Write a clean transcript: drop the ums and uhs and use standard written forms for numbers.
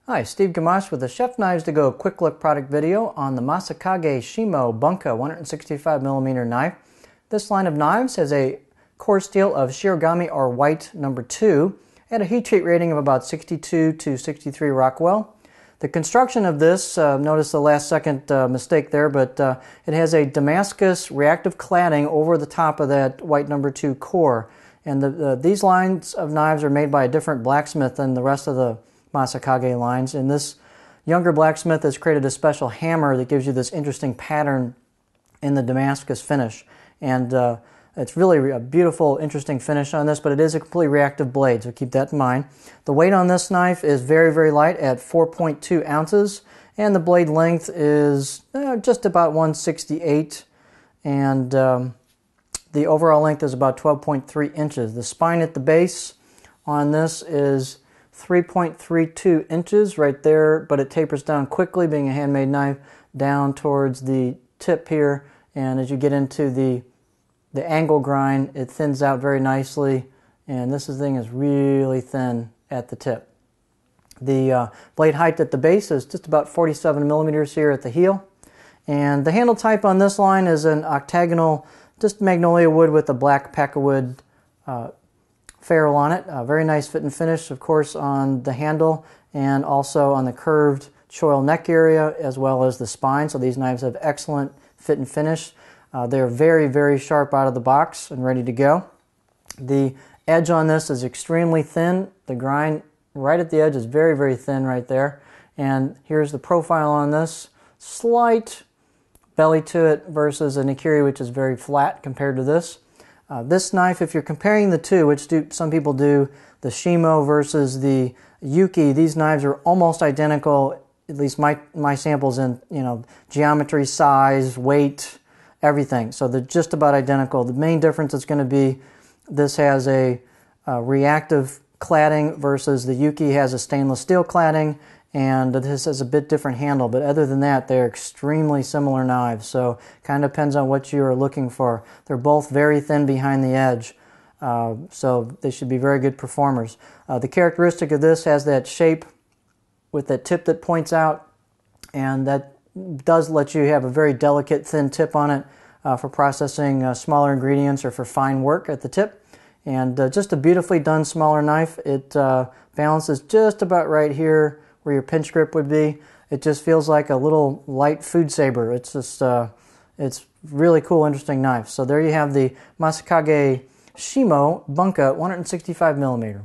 Hi, Steve Gamache with the Chef Knives to Go quick look product video on the Masakage Shimo Bunka 165mm knife. This line of knives has a core steel of Shirogami or white number 2 and a heat treat rating of about 62 to 63 Rockwell. The construction of this, notice the last second mistake there, but it has a Damascus reactive cladding over the top of that white number 2 core. And these lines of knives are made by a different blacksmith than the rest of the Masakage lines, and this younger blacksmith has created a special hammer that gives you this interesting pattern in the Damascus finish. And it's really a beautiful, interesting finish on this, but it is a completely reactive blade, so keep that in mind. The weight on this knife is very, very light at 4.2 ounces, and the blade length is just about 168, and the overall length is about 12.3 inches. The spine at the base on this is 3.32 inches right there, but it tapers down quickly, being a handmade knife, down towards the tip here, and as you get into the angle grind, it thins out very nicely, and this thing is really thin at the tip. The blade height at the base is just about 47 millimeters here at the heel, and the handle type on this line is an octagonal, just magnolia wood with a black packawood ferrule on it. A very nice fit and finish, of course, on the handle and also on the curved choil neck area as well as the spine. So these knives have excellent fit and finish. They're very, very sharp out of the box and ready to go. The edge on this is extremely thin. The grind right at the edge is very, very thin right there. And here's the profile on this. Slight belly to it versus a Nikiri, which is very flat compared to this. This knife, if you're comparing the two, which some people do, the Shimo versus the Yuki, these knives are almost identical, at least my samples in geometry, size, weight, everything. So they're just about identical. The main difference is going to be this has a reactive cladding versus the Yuki has a stainless steel cladding, and this has a bit different handle, but other than that, they're extremely similar knives, so kind of depends on what you're looking for. They're both very thin behind the edge, so they should be very good performers. The characteristic of this has that shape with that tip that points out, and that does let you have a very delicate, thin tip on it for processing smaller ingredients or for fine work at the tip. And just a beautifully done smaller knife. It balances just about right here where your pinch grip would be. It just feels like a little light food saber. It's just, it's really cool, interesting knife. So there you have the Masakage Shimo Bunka 165mm.